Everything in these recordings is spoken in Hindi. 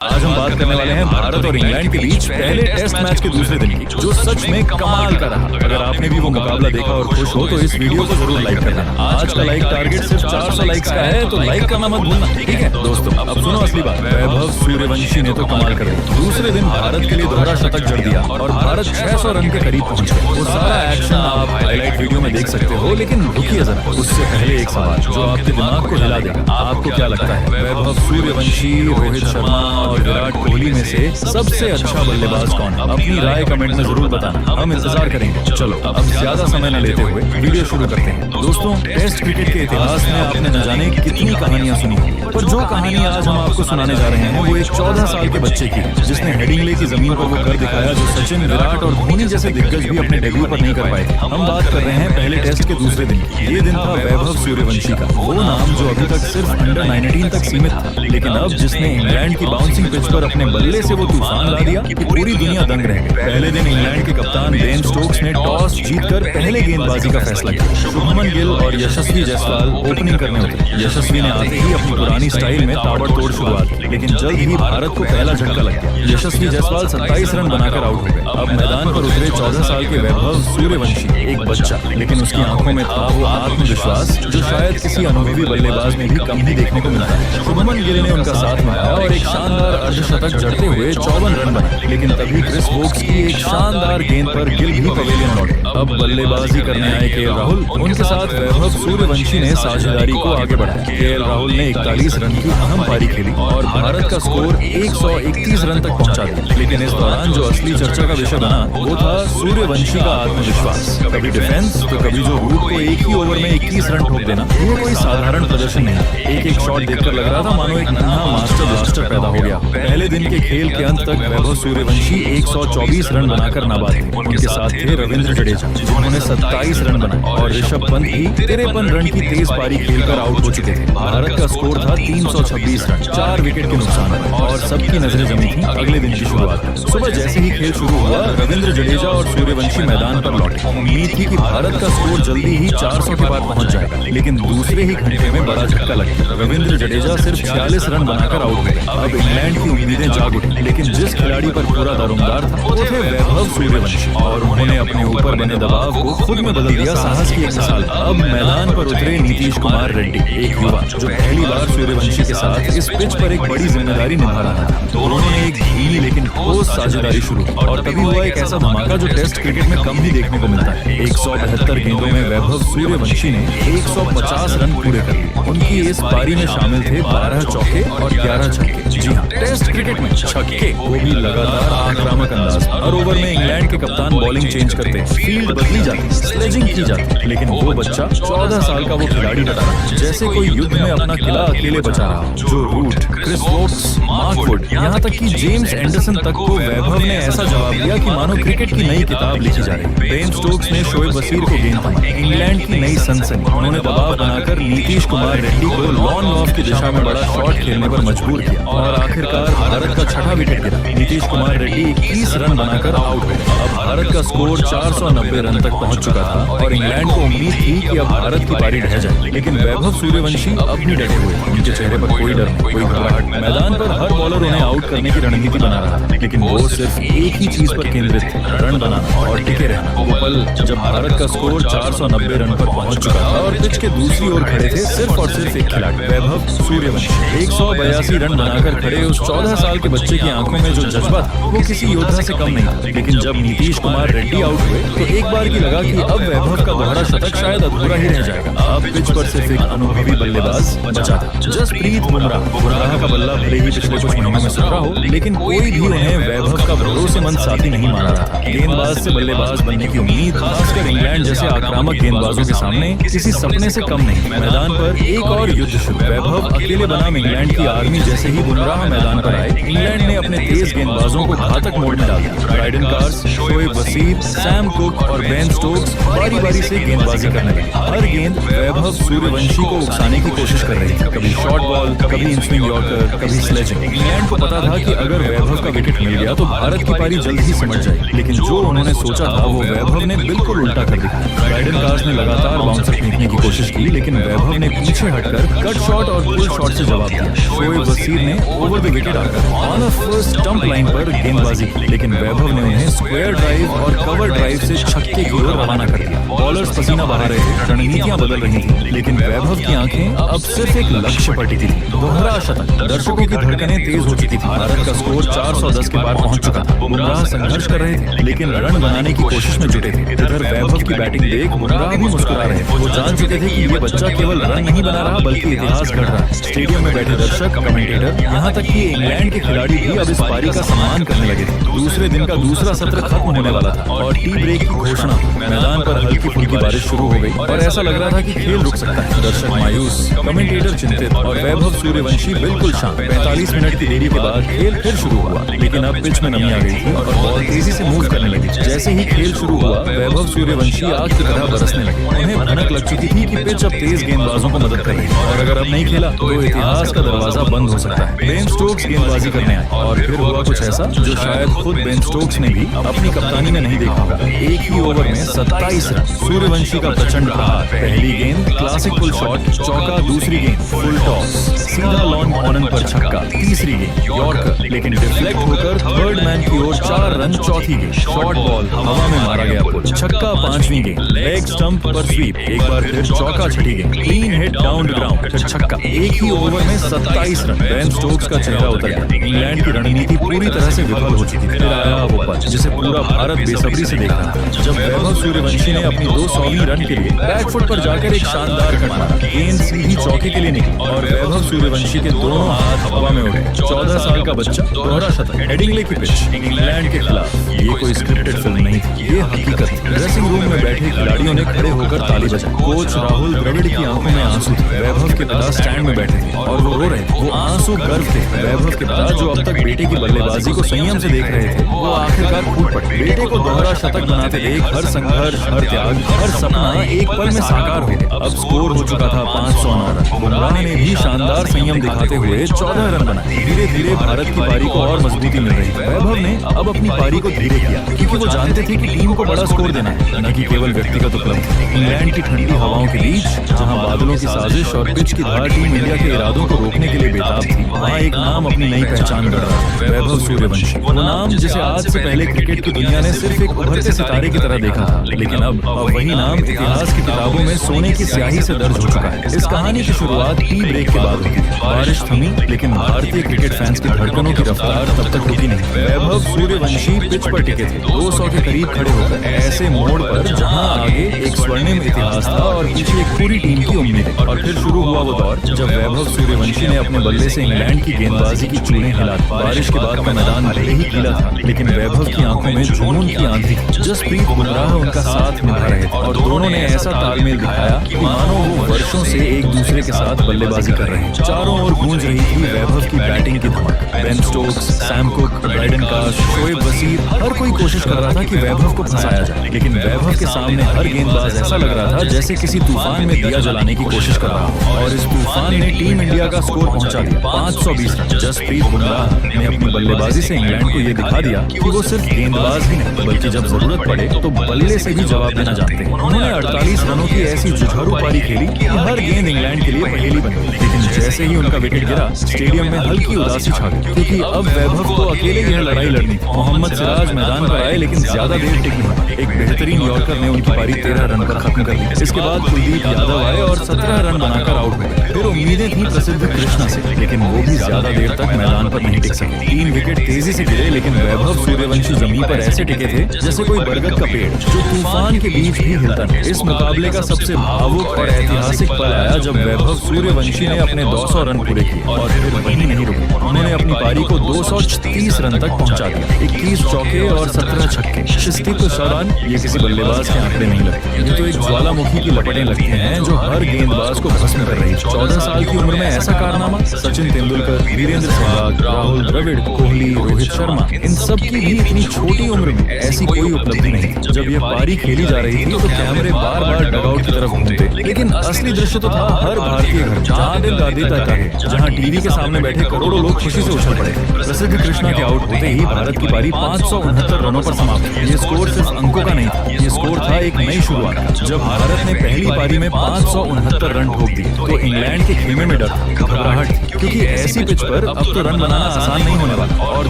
आज हम बात करने वाले हैं भारत और इंग्लैंड के बीच पहले टेस्ट मैच के दूसरे दिन की, जो सच में कमाल का रहा। अगर आपने भी वो मुकाबला देखा और खुश हो तो इस वीडियो को जरूर लाइक करना। आज का लाइक टारगेट सिर्फ 400 लाइक्स का है, तो लाइक करना मत भूलना, ठीक है दोस्तों। अब सुनो असली बात, वैभव सूर्यवंशी ने तो कमाल कर दी। दूसरे दिन भारत के लिए दोहरा शतक जड़ दिया और भारत 600 रन के करीब पहुंच गया। वो सारा एक्शन आप हाईलाइट वीडियो में देख सकते हो, लेकिन रुकिए जरा, उससे पहले एक सवाल जो आपके दिमाग को हिला देगा। आपको क्या लगता है, वैभव सूर्यवंशी, रोहित शर्मा और विराट कोहली में से सबसे अच्छा बल्लेबाज कौन है? अपनी राय कमेंट में जरूर बताना, हम इंतजार करेंगे। चलो अब ज्यादा समय न लेते हुए वीडियो शुरू करते हैं। दोस्तों, टेस्ट क्रिकेट के इतिहास में आपने न जाने कितनी कहानियां सुनी होंगी, पर जो कहानी आज हम आपको सुनाने जा रहे हैं वो एक 14 साल के बच्चे की है, जिसने हेडिंग्ले की जमीन पर वो कर दिखाया जो सचिन, विराट और धोनी जैसे दिग्गज भी अपने डेब्यू पर नहीं कर पाए थे। हम बात कर रहे हैं पहले टेस्ट के दूसरे दिन की। ये दिन था वैभव सूर्यवंशी का, वो नाम जो अभी तक सिर्फ अंडर 19 तक सीमित था, लेकिन अब जिसने इंग्लैंड की बाउंसिंग पिच पर अपने बल्ले से वो तूफान ला दिया कि पूरी दुनिया दंग रह गई। पहले दिन इंग्लैंड के कप्तान बेन स्टोक्स ने टॉस जीतकर पहले गेंदबाजी का फैसला किया। शुभमन गिल और यशस्वी जायसवाल ओपनिंग करने उतरे। यशस्वी ने आते ही अपनी पुरानी स्टाइल में ताबड़तोड़ शुरुआत की, लेकिन जल्द ही भारत को पहला झटका लग गया। यशस्वी जायसवाल 27 रन बनाकर आउट हो गए। अब मैदान पर उतरे 14 साल के वैभव सूर्यवंशी, एक बच्चा, लेकिन उसकी आंखों में था वो आत्मविश्वास जो शायद किसी अनुभवी बल्लेबाज में भी कम ही देखने को मिलता है। शुभमन गिल ने उनका साथ निभाया और एक शानदार अर्धशतक जड़ते हुए 54 रन बनाए, लेकिन तभी क्रिस वोक्स की एक शानदार गेंद पर गिल भी पवेलियन लौटे। अब बल्लेबाजी करने आए केएल राहुल, उनके साथ वैभव सूर्यवंशी ने साझेदारी को आगे बढ़ाया। केएल राहुल ने 41 रन की अहम पारी खेली और भारत का स्कोर 131 रन तक पहुंचा दिया। लेकिन इस दौरान जो असली चर्चा का विषय बना वो था सूर्यवंशी का आत्मविश्वास। कभी डिफेंस तो कभी जो रूट को एक ही ओवर में 21 रन ठोक देना, वो कोई साधारण प्रदर्शन नहीं था। एक शॉट देखकर लग रहा था मानो एक नन्हा मास्टर ब्लास्टर पैदा हो गया। पहले दिन के खेल के अंत तक वैभव सूर्यवंशी 124 रन बनाकर नाबाद थे। उनके साथ थे रविंद्र जडेजा, जिन्होंने 27 रन बनाए, और ऋषभ पंत भी 53 रन की तेज पारी खेलकर आउट हो चुके थे। भारत का स्कोर था 326 रन, 4 विकेट के नुकसान पर, और सबकी नजरें जमी थी अगले दिन की शुरुआत पर। सुबह जैसे ही खेल शुरू हुआ, रविंद्र जडेजा और सूर्यवंशी मैदान पर लौटे। उम्मीद थी कि भारत का स्कोर जल्दी ही 400 के पार पहुंच जाएगा, लेकिन दूसरे ही घंटे में बड़ा झटका लग गया। रविंद्र जडेजा सिर्फ 46 रन बनाकर आउट हो गए। अब इंग्लैंड की उम्मीदें जाग उठी, लेकिन जिस खिलाड़ी पर पूरा दारोमदार था वो थे वैभव सूर्यवंशी, और उन्होंने अपने ऊपर बने दबाव को खुद में बदल दिया साहस की एक मिसाल। अब मैदान पर उतरे नीतीश कुमार रेड्डी, एक युवा जो पहली बार सूर्यवंशी के साथ इस पिच पर एक बड़ी जिम्मेदारी निभा रहा था। दोनों ने एक धीमी लेकिन ठोस साझेदारी शुरू की, और तभी हुआ एक ऐसा धमाका जो टेस्ट क्रिकेट में कम ही देखने को मिलता है। 172 गेंदों में वैभव सूर्यवंशी ने 150 रन पूरे कर लिए। उनकी इस पारी में शामिल थे 12 चौके और 11 छक्के। जी हाँ, टेस्ट क्रिकेट में छक्के, वो भी लगातार आक्रामक अंदाज। हर ओवर में इंग्लैंड के कप्तान बॉलिंग चेंज करते, फील्ड बदली जाती, स्लेजिंग की जाती, लेकिन वो बच्चा 14 साल का वो खिलाड़ी डटा रहा, जैसे कोई युद्ध में अपना किला अकेले बचा रहा। Joe Root, Chris Woakes, Mark Wood, यहाँ तक कि जेम्स एंडरसन तक को वैभव ने ऐसा जवाब दिया कि मानो क्रिकेट की नई किताब लिखी जा रही। बेन स्टोक्स ने शोएब वसीर को गेंद थमाई, इंग्लैंड की नई सनसनी। उन्होंने दबाव बनाकर नीतीश कुमार रेड्डी को लॉन ऑफ की दिशा में बड़ा शॉट खेलने पर मजबूर किया, और आखिरकार भारत का छठा विकेट गिरा। नीतीश कुमार रेड्डी 21 रन बनाकर आउट हुए। अब भारत का स्कोर 490 रन तक पहुंच चुका था, और इंग्लैंड को उम्मीद थी कि अब भारत की पारी ढह जाए, लेकिन वैभव सूर्यवंशी अब भी डटे हुए। उनके चेहरे पर कोई डर, कोई घबराहट। मैदान पर हर बॉलर उन्हें आउट करने की रणनीति बना रहा था, लेकिन वो सिर्फ एक ही चीज पर केंद्रित थे, रन बनाना और टिके रहना। वो पल जब भारत का स्कोर 490 रन पर पहुंच चुका था और पिच के दूसरी ओर खड़े थे सिर्फ और सिर्फ एक खिलाड़ी, वैभव सूर्यवंशी। 182 रन बनाकर खड़े उस 14 साल के बच्चे की आंखों में जो जज्बा था वो किसी योद्धा से कम नहीं था। लेकिन जब नीतीश कुमार रेड्डी आउट हुए तो एक बार की लगा कि अब वैभव का दोहरा शतक शायद अधूरा ही रह जाएगा। अब पिच पर सिर्फ एक अनुभवी बल्लेबाज बचा था, जसप्रीत बुमराह। बुमराह का बल्ला भले ही पिछले कुछ महीनों में सुधरा हो, लेकिन कोई भी उन्हें वैभव का भरोसेमंद साथी नहीं माना रहा था। गेंदबाज से बल्लेबाज बनने की उम्मीद खासकर इंग्लैंड जैसे आक्रामक गेंदबाजों के सामने किसी सपने से कम नहीं। मैदान पर एक और युद्ध शुरू। वैभव अकेले बनाम इंग्लैंड की आर्मी जैसे ही बुमराह मैदान पर आए, इंग्लैंड ने अपने तेज तेज गेंदबाजों को घातक मोड़ में डाल दिया। Brydon Carse, Shoaib Wasim, Sam Cook और बेन स्टोक्स बारी बारी से गेंदबाजी करने लगे। हर गेंद वैभव सूर्यवंशी को उकसाने की कोशिश कर रही थी, कभी शॉर्ट बॉल, कभी इन स्विंग यॉर्कर, कभी स्लेजिंग। इंग्लैंड को पता था कि अगर वैभव का विकेट मिल गया तो भारत की पारी जल्द ही सिमट जाएगी, लेकिन जो उन्होंने सोचा था वो वैभव ने बिल्कुल उल्टा कर दिखाया। ब्राइडन कार्स ने लगातार बाउंसर फेंकने की कोशिश की, लेकिन वैभव ने पीछे हटकर कट शॉट और पुल शॉट से जवाब दिया। शोएब वसीम ने ओवर द विकेट आकर on the first stump line पर गेंदबाजी की, लेकिन वैभव ने उन्हें स्क्वायर ड्राइव और कवर ड्राइव से छक्के की ओर रवाना कर दिया। बॉलर्स पसीना बहा रहे थे, रणनीतियां बदल रही थी, लेकिन वैभव की आंखें अब सिर्फ एक लक्ष्य पर टिकी थी, दोहरा शतक। दर्शकों की धड़कनें तेज हो चुकी थी। भारत का स्कोर 410 के पार पहुंच चुका था। बुमराह संघर्ष कर रहे थे, लेकिन रन बनाने की कोशिश में जुटे थे। इधर वैभव की बैटिंग देख बुमराह भी मुस्कुरा रहे थे। वो जान चुके थे कि ये बच्चा केवल रन नहीं बना रहा बल्कि इतिहास गढ़ रहा है। स्टेडियम में बैठे दर्शक, कमेंटेटर, यहाँ तक कि इंग्लैंड के खिलाड़ी भी अब इस पारी का सम्मान करने लगे थे। दूसरे दिन का दूसरा सत्र खत्म होने वाला था और टी ब्रेक की घोषणा। मैदान पर हल्की फुल्की बारिश शुरू हो गई और ऐसा लग रहा था कि खेल रुक सकता है। दर्शक मायूस, कमेंटेटर चिंतित और वैभव सूर्यवंशी बिल्कुल शांत। 45 मिनट की देरी के बाद खेल फिर शुरू हुआ, लेकिन अब पिच में नमी आ गई थी और बॉल तेजी से मूव करने लगी। जैसे ही खेल शुरू हुआ, वैभव सूर्यवंशी आग की तरह बरसने लगे। उन्हें भनक लग चुकी थी कि पिच अब तेज गेंदबाजों को मदद कर रही है और अगर अब नहीं खेला तो इतिहास का दरवाजा बंद हो सकता है। बेन स्टोक्स गेंदबाजी करने आए और फिर हुआ कुछ ऐसा जो शायद खुद बेन स्टोक्स ने भी अपनी कप्तानी में नहीं देखा होगा। एक ही ओवर में 27 रन, सूर्यवंशी का प्रचंड प्रहार। पहली गेंद क्लासिक पुल शॉट, चौका। दूसरी गेंद फुल टॉस, सीधा लॉन्ग ऑनन पर छक्का। तीसरी गेंद यॉर्कर, लेकिन डिफ्लेक्ट होकर थर्ड मैन की ओर 4 रन। चौथी गेंद शॉर्ट बॉल, हवा में मारा गया पुल, छक्का। पांचवी गेंद लेग स्टंप पर स्वीप, एक बार फिर चौका। छठी गेंद clean hit down the ground, फिर छक्का। एक ही ओवर में 27 रन। बेन स्टोक्स का चेहरा उतर गया। इंग्लैंड की रणनीति पूरी तरह से विफल हो चुकी थी। फिर आया वो पल जिसे पूरा भारत बेसब्री से देख रहा था, जब वैभव सूर्यवंशी ने अपनी 200वीं रन के लिए बैकफुट पर जाकर एक शानदार कट मारा। गेंद सीधी चौके के लिए निकली और वैभव सूर्यवंशी के दोनों हाथ हवा में उड़े। 14 साल का बच्चा, दोहरा शतक। हेडिंग्ले की पिच, इंग्लैंड के खिलाफ। ये कोई स्क्रिप्टेड फिल्म नहीं थी, ये हकीकत थी। ड्रेसिंग रूम में बैठे खिलाड़ियों ने खड़े होकर ताली बजाई। कोच राहुल द्रविड़ की आंखों में आंसू थे। वैभव के पिता स्टैंड में बैठे थे और वो रो रहे थे। वो आंसू गर्व थे। वैभव के पिता, जो अब तक बेटे की बल्लेबाजी को संयम से देख रहे थे, वो आखिरकार फूट पड़े। बेटे को दोहरा शतक बनाते देख हर संघर्ष, हर त्याग, हर सपना एक पल में साकार हो गया। अब स्कोर हो चुका था 509 रन। बुमराह ने भी शानदार संयम दिखाते हुए 14 रन बनाए। धीरे धीरे भारत की पारी को और मजबूती मिल रही है। वैभव ने अब अपनी पारी को धीरे किया, क्योंकि वो जानते थे कि टीम को बड़ा स्कोर देना है, न कि केवल व्यक्तिगत उपलब्धि। इंग्लैंड की ठंडी हवाओं के बीच, जहां बादलों की साजिश और पिच की धार टीम इंडिया के इरादों को रोकने के लिए बेताब थी, वहां एक नाम अपनी नई पहचान कर रहा है, वैभव सूर्यवंशी। वो नाम जिसे आज से पहले क्रिकेट की दुनिया ने सिर्फ एक उभरते सितारे की तरह देखा था, लेकिन अब वही नाम इतिहास की किताबों में सोने की स्याही से दर्ज हो चुका है। इस कहानी की शुरुआत टी ब्रेक के बाद हुई थी। बारिश थमी, लेकिन भारतीय क्रिकेट फैंस की धड़कनों की रफ्तार तब तक रुकी नहीं। वैभव सूर्यवंशी पिच पर टिके थे, 200 के करीब खड़े होकर, ऐसे मोड़ पर जहां आगे एक स्वर्णिम इतिहास था और पीछे एक पूरी टीम की उम्मीदें। और फिर शुरू हुआ वो दौर जब वैभव सूर्यवंशी ने अपने बल्ले से इंग्लैंड की गेंदबाजी की चूड़ें हिला दी। बारिश के बाद का मैदान भले ही गीला था, लेकिन वैभव की आंखों में जुनून की आंधी थी। जसप्रीत बुमराह उनका साथ निभा रहे थे और दोनों ने ऐसा तालमेल दिखाया कि मानो वो वर्षों से एक दूसरे के साथ बल्लेबाजी कर रहे हैं। चारों ओर गूंज रही थी वैभव की बैटिंग की धमक। Ben Stokes, Sam Cook, Brydon Carse, Shoaib Wasim, हर कोई कोशिश कर रहा था कि वैभव को फंसाया जाए, लेकिन वैभव के सामने हर गेंदबाज ऐसा लग रहा था जैसे किसी तूफान में दिया जलाने की कोशिश कर रहा हो। और इस तूफान ने टीम इंडिया का स्कोर पहुंचा दिया 520 रन। जसप्रीत बुमराह ने अपनी बल्लेबाजी से इंग्लैंड को यह दिखा दिया कि वो सिर्फ गेंदबाज ही नहीं, बल्कि जब जरूरत पड़े तो बल्ले से भी जवाब देना जानते हैं। उन्होंने 48 रनों की ऐसी जुझारू पारी खेली कि हर गेंद इंग्लैंड के लिए पहेली बन गई। लेकिन जैसे ही उनका विकेट गिरा, स्टेडियम में हल्की उदासी छा गई, क्योंकि अब वैभव को अकेले यह लड़ाई लड़नी थी। मोहम्मद सिराज मैदान पर आए, लेकिन ज्यादा देर टिक नहीं। एक बेहतरीन यॉर्कर ने उनकी पारी 13 रन पर खत्म कर दी। इसके बाद कुलदीप यादव आए और 17 रन बनाकर आउट हो गए। फिर उम्मीदें थी प्रसिद्ध कृष्णा से, लेकिन वो भी ज्यादा देर तक मैदान पर नहीं टिक सके। 3 विकेट तेजी से गिरे, लेकिन वैभव सूर्यवंशी जमीन पर ऐसे टिके थे जैसे कोई बरगद का पेड़ जो तूफान के बीच भी हिलता नहीं। इस मुकाबले का सबसे भावुक और ऐतिहासिक पल आया जब वैभव सूर्यवंशी ने अपने 100 रन पूरे किए और फिर वहीं नहीं रुके। उन्होंने अपनी पारी को 230 रन तक पहुंचा दिया। 21 चौके और 17 छक्के। इस दौरान ये किसी बल्लेबाज के आंकड़े नहीं लगते, ये तो एक ज्वालामुखी की लपटें लगती हैं जो हर गेंदबाज को भस्म कर रही है। 14 साल की उम्र में ऐसा कारनामा। सचिन तेंदुलकर, वीरेंद्र सहवाग, राहुल द्रविड़, कोहली, रोहित शर्मा, इन सब की भी इतनी छोटी उम्र में ऐसी कोई उपलब्धि नहीं थी। जब ये पारी खेली जा रही थी तो कैमरे बार बार डगआउट की तरफ घूमते, लेकिन असली दृश्य तो था हर भारतीय घर, जहाँ दिल दादी तक है, जहाँ टीवी के सामने बैठे करोड़ों लोग खुशी से उछल पड़े। प्रसिद्ध कृष्णा के आउट होते ही भारत की पारी 569 रनों पर समाप्त हुई। ये स्कोर सिर्फ अंकों का नहीं था, ये स्कोर था एक नई शुरुआत। जब भारत ने पहली पारी में 569 रन ठोक दिए तो इंग्लैंड के खेमे में डर था, घबराहट थी, क्योंकि ऐसी पिच पर अब तो रन बनाना आसान नहीं होने वाला। और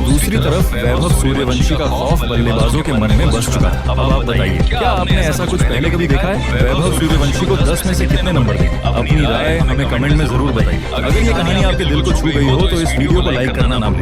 दूसरी तरफ वैभव सूर्यवंशी का खौफ बल्लेबाजों के मन में बस चुका है। अब आप बताइए, क्या आपने ऐसा कुछ पहले कभी देखा है? वैभव सूर्यवंशी को 10 में से कितने नंबर दें? अपनी राय हमें कमेंट में जरूर बताइए। अगर ये कहानी आपके दिल को छू गई हो तो इस वीडियो को लाइक करना ना भूलें।